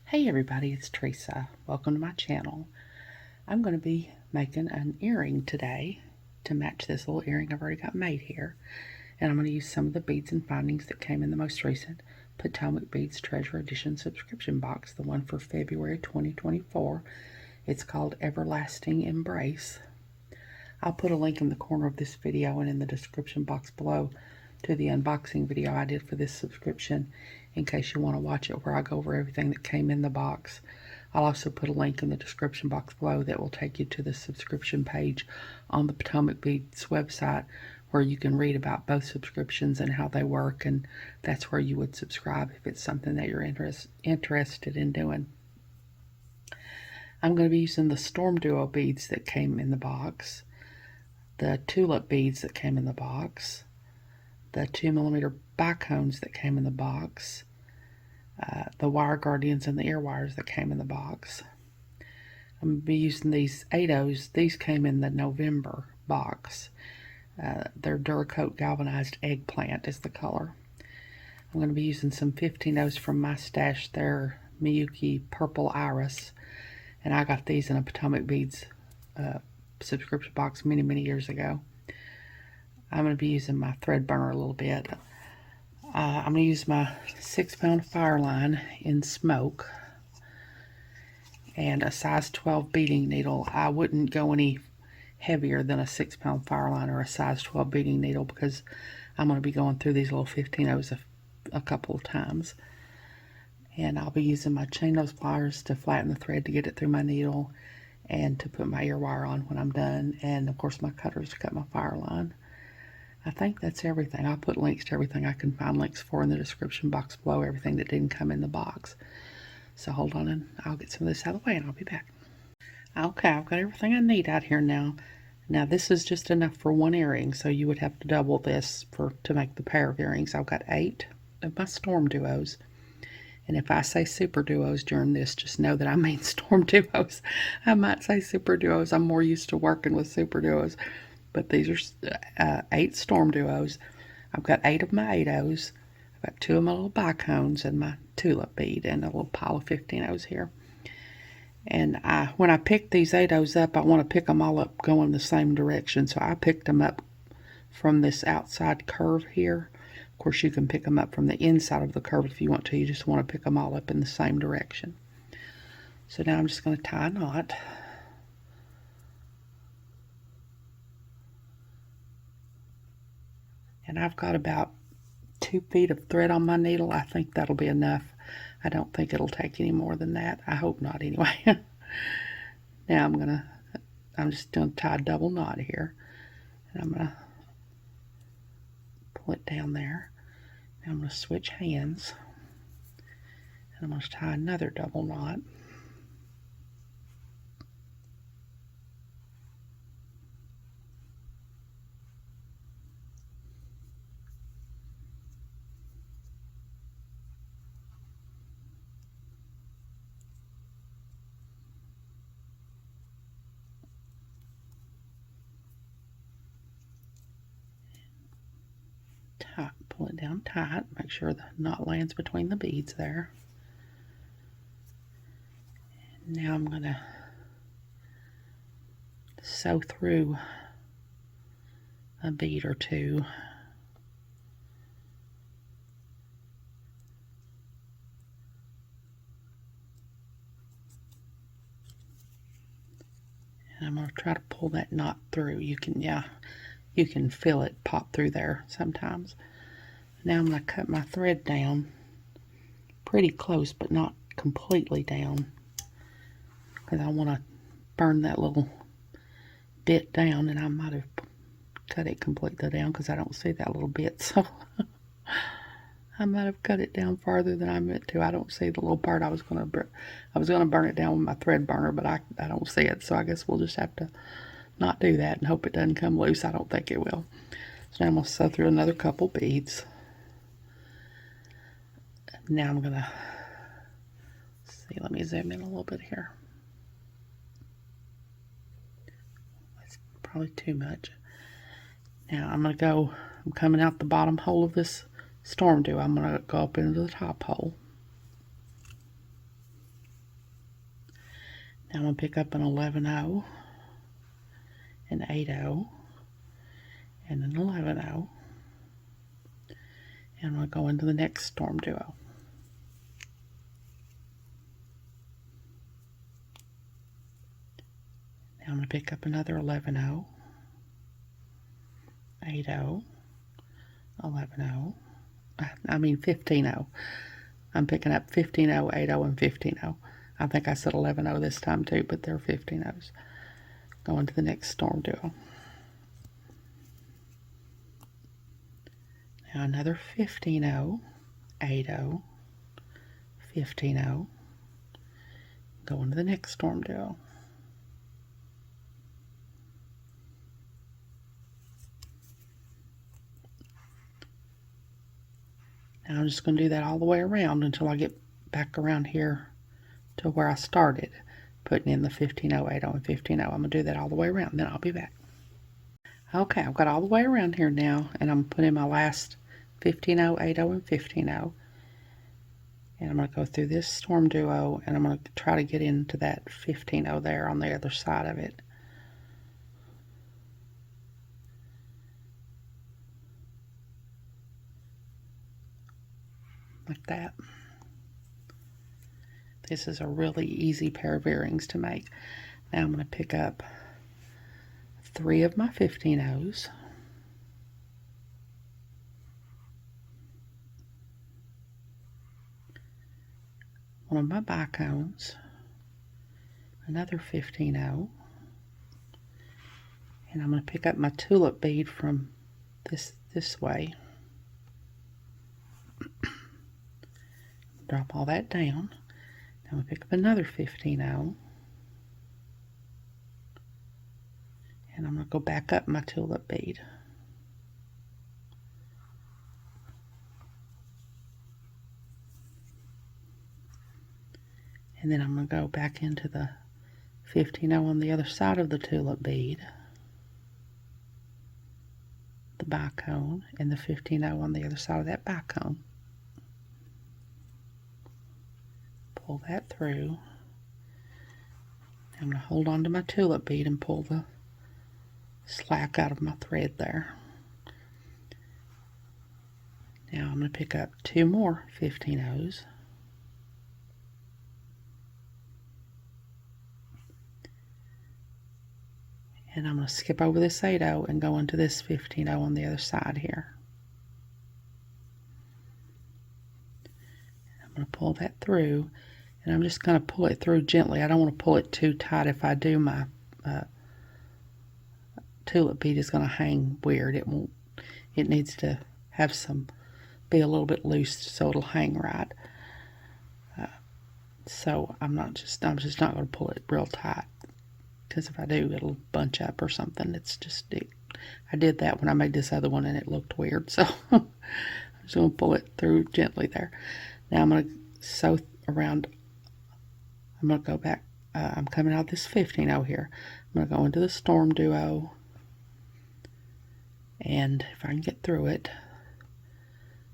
Hey everybody, it's Teresa. Welcome to my channel. I'm going to be making an earring today to match this little earring I've already got made here. And I'm going to use some of the beads and findings that came in the most recent Potomac Beads Treasure Edition subscription box, the one for February 2024. It's called Everlasting Embrace. I'll put a link in the corner of this video and in the description box below to the unboxing video I did for this subscription in case you want to watch it, where I go over everything that came in the box. I'll also put a link in the description box below that will take you to the subscription page on the Potomac Beads website, where you can read about both subscriptions and how they work, and that's where you would subscribe if it's something that you're interested in doing. I'm going to be using the StormDuo beads that came in the box, the Tulip beads that came in the box, the 2mm bicones that came in the box, the wire guardians and the ear wires that came in the box. I'm going to be using these 8-ohs. These came in the November box. They're Duracoat galvanized eggplant is the color. I'm going to be using some 15-ohs from my stash. They're Miyuki Purple Iris, and I got these in a Potomac Beads subscription box many years ago. I'm going to be using my thread burner a little bit. I'm going to use my 6-pound fire line in smoke and a size 12 beading needle. I wouldn't go any heavier than a 6-pound fire line or a size 12 beading needle because I'm going to be going through these little 15-ohs a couple of times. And I'll be using my chain nose pliers to flatten the thread to get it through my needle and to put my ear wire on when I'm done. And of course my cutters to cut my fire line. I think that's everything. I'll put links to everything I can find links for in the description box below, everything that didn't come in the box. So hold on and I'll get some of this out of the way and I'll be back. Okay, I've got everything I need out here now. Now this is just enough for one earring, so you would have to double this to make the pair of earrings. I've got 8 of my StormDuos. And if I say Super Duos during this, just know that I mean StormDuos. I might say Super Duos. I'm more used to working with Super Duos. But these are 8 StormDuos. I've got 8 of my 8-ohs. I've got 2 of my little bicones and my Tulip bead and a little pile of 15-ohs here. And when I pick these 8-ohs up, I want to pick them all up going the same direction. So I picked them up from this outside curve here. Of course, you can pick them up from the inside of the curve if you want to. You just want to pick them all up in the same direction. So now I'm just going to tie a knot. And I've got about 2 feet of thread on my needle. I think that'll be enough. I don't think it'll take any more than that. I hope not anyway. Now I'm just going to tie a double knot here. And I'm going to pull it down there. Now I'm going to switch hands. And I'm going to tie another double knot. Pull it down tight, make sure the knot lands between the beads there. And now I'm going to sew through a bead or two. And I'm going to try to pull that knot through. You can feel it pop through there sometimes. Now I'm going to cut my thread down pretty close, but not completely down, because I want to burn that little bit down, and I might have cut it completely down because I don't see that little bit, so I might have cut it down farther than I meant to. I don't see the little part I was going to burn it down with my thread burner, but I don't see it, so I guess we'll just have to not do that and hope it doesn't come loose. I don't think it will. So now I'm going to sew through another couple beads. Now I'm going to see, let me zoom in a little bit here. That's probably too much. Now I'm coming out the bottom hole of this StormDuo. I'm going to go up into the top hole. Now I'm going to pick up an 11-0, an 8-0, and an 11-0. And I'm going to go into the next StormDuo. Now I'm going to pick up another 11-0, 8-0, 11-0, I mean 15-0. I'm picking up 15-0, 8-0, and 15-0. I think I said 11-0 this time too, but they're 15-0s. Going to the next StormDuo. Now another 15-0, 8-0, 15-0. Going to the next StormDuo. Now I'm just going to do that all the way around until I get back around here to where I started, putting in the 15-0, 8-0, and 15-0. I'm going to do that all the way around, then I'll be back. Okay, I've got all the way around here now, and I'm putting my last 15-0, 8-0, and 15-0. And I'm going to go through this StormDuo, and I'm going to try to get into that 15-0 there on the other side of it. Like that. This is a really easy pair of earrings to make. Now I'm going to pick up 3 of my 15-0s. One of my bicones. Another 15-0. And I'm going to pick up my tulip bead from this way. Drop all that down. Now I'm going to pick up another 15-0. And I'm going to go back up my tulip bead. And then I'm going to go back into the 15-0 on the other side of the tulip bead, the bicone, and the 15-0 on the other side of that bicone. Pull that through. I'm going to hold on to my tulip bead and pull the slack out of my thread there. Now I'm going to pick up 2 more 15-0s. And I'm going to skip over this 8-0 and go into this 15-0 on the other side here. I'm going to pull that through, and I'm just going to pull it through gently. I don't want to pull it too tight. If I do, my tulip bead is going to hang weird. It won't. It needs to have be a little bit loose so it'll hang right. So I'm just not going to pull it real tight, because if I do, it'll bunch up or something. I did that when I made this other one and it looked weird, so I'm just going to pull it through gently there. Now I'm going to sew around. I'm going to go back. I'm coming out this 15-0 here. I'm going to go into the StormDuo, and if I can get through it,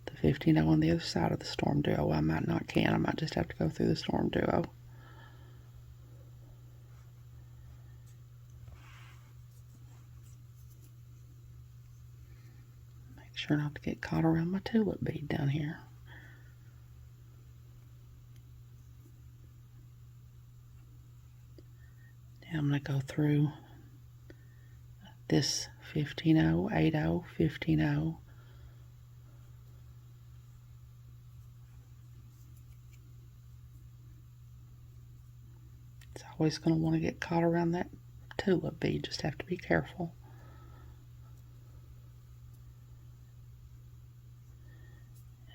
the 15-0 on the other side of the StormDuo. I might not can. I might just have to go through the StormDuo. Make sure not to get caught around my tulip bead down here. Now I'm going to go through this 15-0, 8-0, 15-0. It's always going to want to get caught around that tulip bead. Just have to be careful.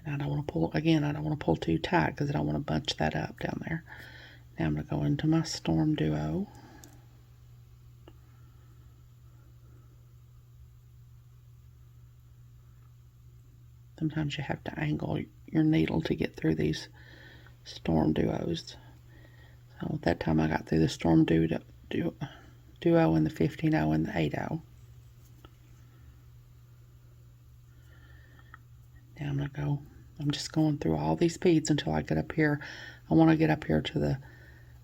And I don't want to pull, again, I don't want to pull too tight because I don't want to bunch that up down there. Now I'm going to go into my StormDuo. Sometimes you have to angle your needle to get through these StormDuos. So that time I got through the StormDuo and the 15-0 and the 8-0. Now I'm just going through all these beads until I get up here. I want to get up here to the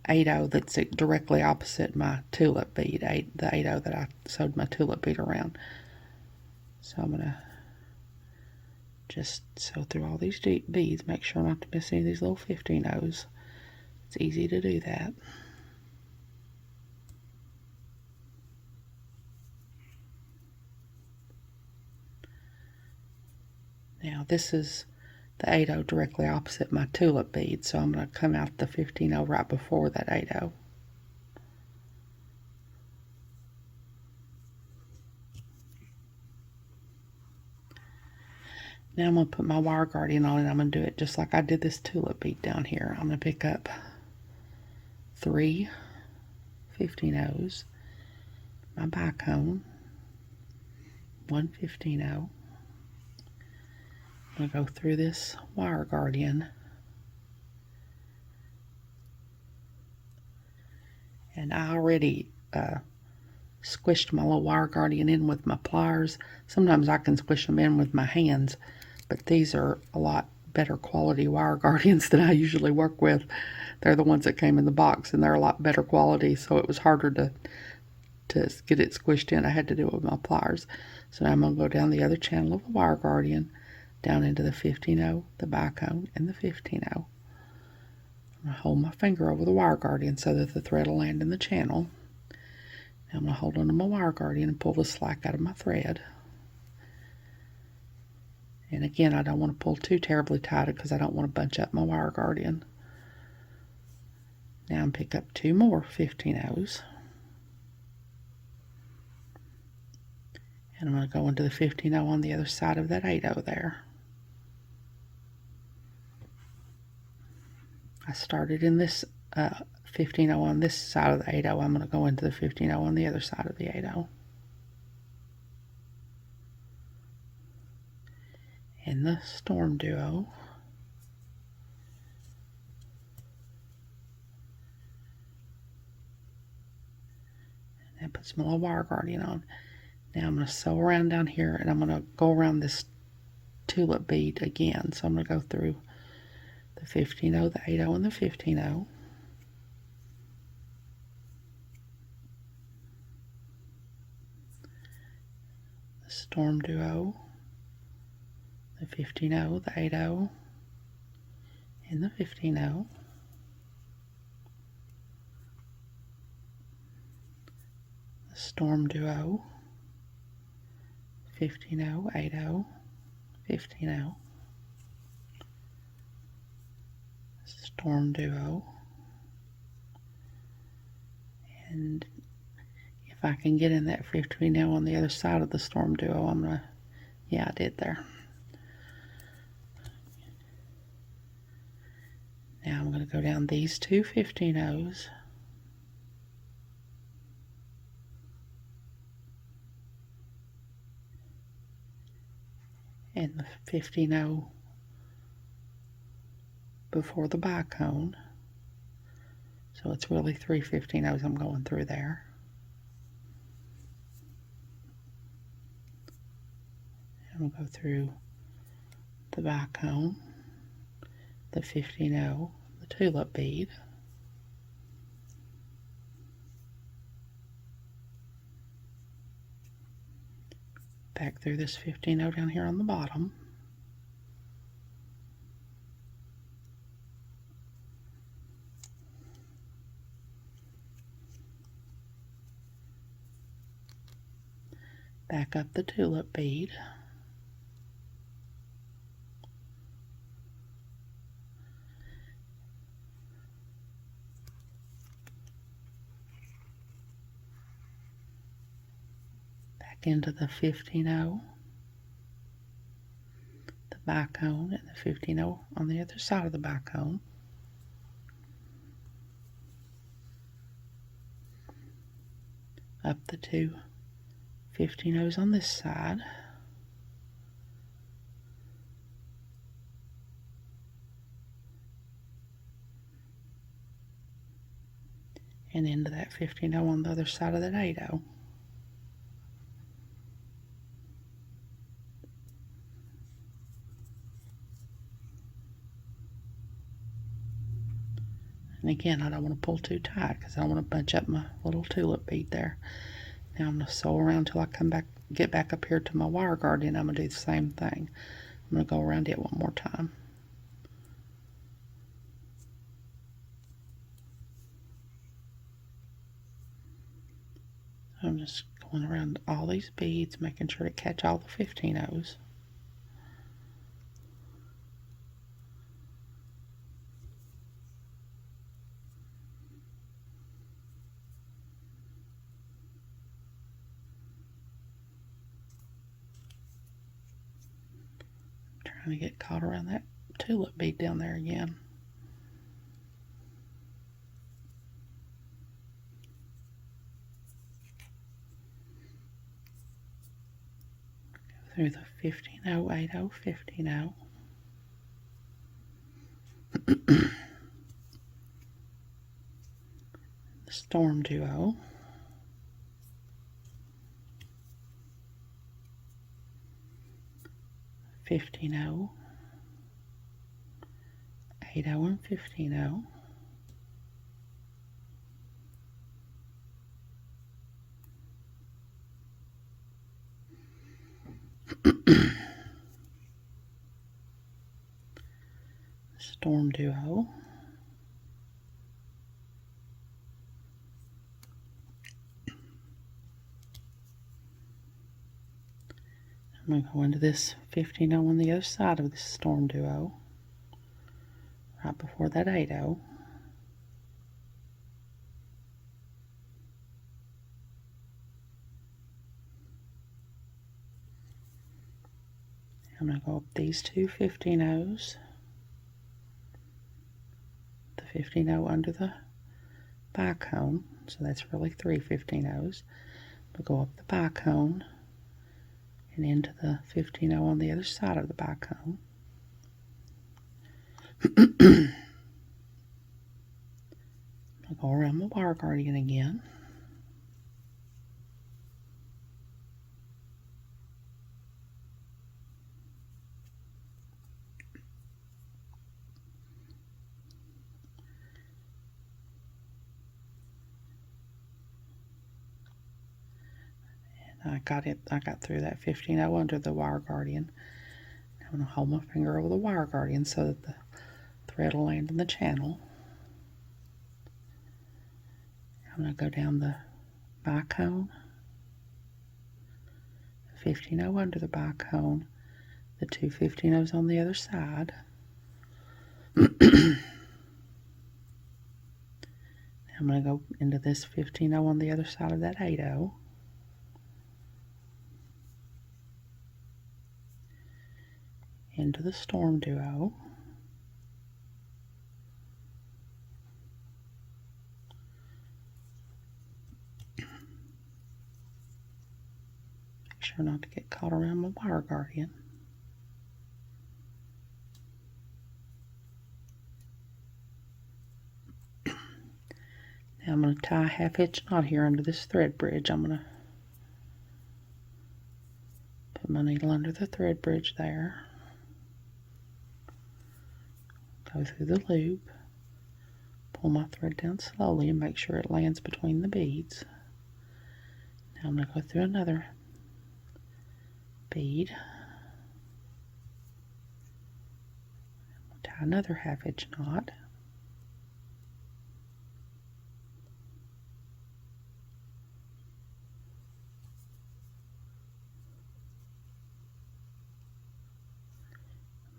8/0 that's directly opposite my tulip bead, the 8/0 that I sewed my tulip bead around. So I'm going to just sew through all these beads, make sure not to miss any of these little 15/0s. It's easy to do that. Now this is the 8/0 directly opposite my tulip bead, so I'm going to come out the 15/0 right before that 8/0. Now I'm going to put my wire guardian on, and I'm going to do it just like I did this tulip bead down here. I'm going to pick up 3 15/0s, my bicone, 1 15/0. I'm going to go through this wire guardian and I already squished my little wire guardian in with my pliers. Sometimes I can squish them in with my hands, but these are a lot better quality wire guardians than I usually work with. They're the ones that came in the box, and they're a lot better quality, so it was harder to get it squished in. I had to do it with my pliers. So now I'm going to go down the other channel of the wire guardian, down into the 15/0, the bicone, and the 15/0. I'm going to hold my finger over the wire guardian so that the thread will land in the channel. Now I'm going to hold onto my wire guardian and pull the slack out of my thread. And again, I don't want to pull too terribly tight because I don't want to bunch up my wire guardian. Now I'm pick up 2 more 15/0s. And I'm going to go into the 15/0 on the other side of that 8/0 there. I started in this 15/0 on this side of the 8/0. I'm going to go into the 15/0 on the other side of the 8/0. In the StormDuo. And that puts my little wire guardian on. Now I'm going to sew around down here, and I'm going to go around this tulip bead again. So I'm going to go through the 15/0, the 8/0, and the 15/0. The StormDuo, the 15/0, the 8/0, and the 15/0. The StormDuo, 15/0, 8/0, 15/0. StormDuo. And if I can get in that 15/0 on the other side of the StormDuo, I'm gonna, yeah, I did there. Now I'm going to go down these 2 15/0s. And the 15/0 before the bicone. So it's really 3 15/0s I'm going through there. And we'll go through the bicone, the 15/0, the tulip bead, back through this 15/0 down here on the bottom, back up the tulip bead, back into the 15/0, the bicone, and the 15/0 on the other side of the bicone, up the 2 15/0s on this side, and into that 15/0 on the other side of that 8/0. And again, I don't want to pull too tight because I don't want to bunch up my little tulip bead there. Now I'm going to sew around till I get back up here to my wire guardian. I'm going to do the same thing. I'm going to go around it one more time. I'm just going around all these beads, making sure to catch all the 15-ohs. Trying to get caught around that tulip bead down there again. Through the 15-oh, 8-oh, 15-oh. The StormDuo. 15-oh, 8-oh, and 15-oh. StormDuo. I'm going to go into this 15-oh on the other side of this StormDuo, right before that 8-oh. I'm going to go up these two 15-ohs, the 15-oh under the bicone, so that's really 3 15-ohs. We'll go up the bicone and into the 15-oh on the other side of the bicone. I'll go around my wire guardian again. I got through that 15-oh under the wire guardian. I'm going to hold my finger over the wire guardian so that the thread will land in the channel. I'm going to go down the bicone, 15-oh under the bicone, the two 15-ohs on the other side. I'm going to go into this 15-oh on the other side of that 8-oh. Into the StormDuo. Make sure not to get caught around my wire guardian. Now I'm going to tie a half-hitch knot here under this thread bridge. I'm going to put my needle under the thread bridge there. Go through the loop, pull my thread down slowly and make sure it lands between the beads. Now I'm going to go through another bead, tie another half-hitch knot.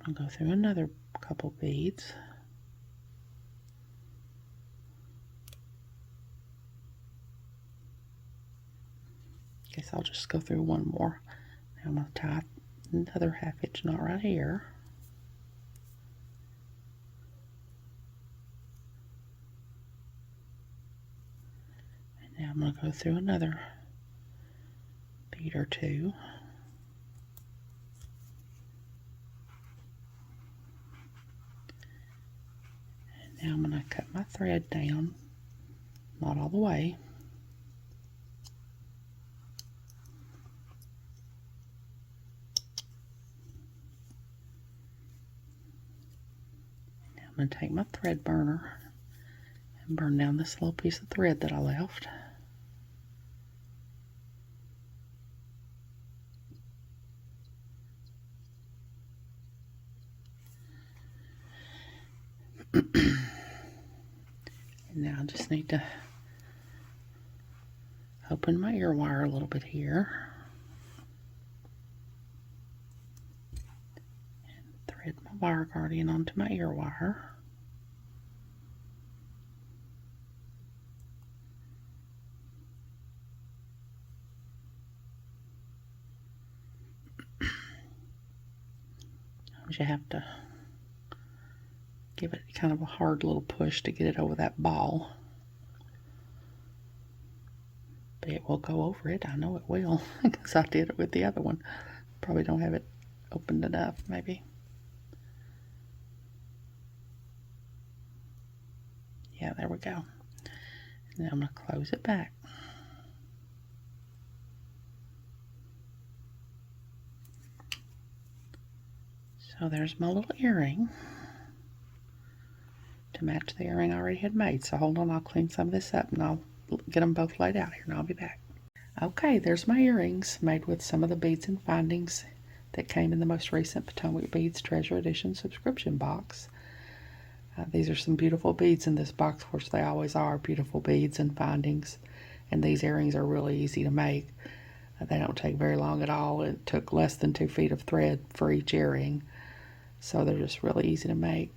I'll go through another couple beads. Guess I'll just go through one more. Now I'm going to tie another half-hitch knot right here. And now I'm going to go through another bead or two. Now I'm going to cut my thread down, not all the way. Now I'm going to take my thread burner Burn down this little piece of thread that I left. And now I just need to open my ear wire a little bit here. And thread my wire guardian onto my ear wire. You have to give it kind of a hard little push to get it over that ball. But it will go over it. I know it will, because I did it with the other one. Probably don't have it opened enough, maybe. Yeah, there we go. And then I'm going to close it back. So there's my little earring to match the earring I already had made. So hold on, I'll clean some of this up and I'll get them both laid out here and I'll be back. Okay, there's my earrings made with some of the beads and findings that came in the most recent Potomac Beads Treasure Edition subscription box. These are some beautiful beads in this box, which they always are, beautiful beads and findings. And these earrings are really easy to make. They don't take very long at all. It took less than 2 feet of thread for each earring. So they're just really easy to make.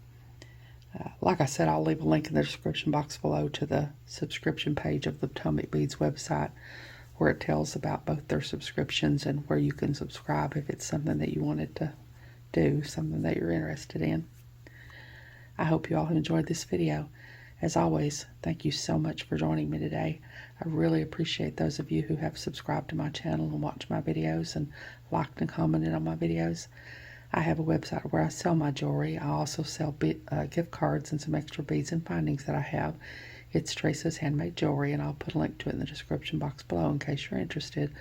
Like I said, I'll leave a link in the description box below to the subscription page of the Potomac Beads website, where it tells about both their subscriptions and where you can subscribe if it's something that you wanted to do, something that you're interested in. I hope you all enjoyed this video. As always, thank you so much for joining me today. I really appreciate those of you who have subscribed to my channel and watched my videos and liked and commented on my videos. I have a website where I sell my jewelry. I also sell gift cards and some extra beads and findings that I have. It's Teresa's Handmade Jewelry, and I'll put a link to it in the description box below in case you're interested,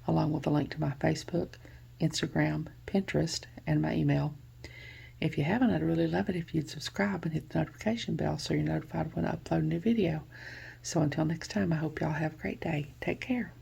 along with a link to my Facebook, Instagram, Pinterest, and my email. If you haven't, I'd really love it if you'd subscribe and hit the notification bell so you're notified when I upload a new video. So until next time, I hope y'all have a great day. Take care.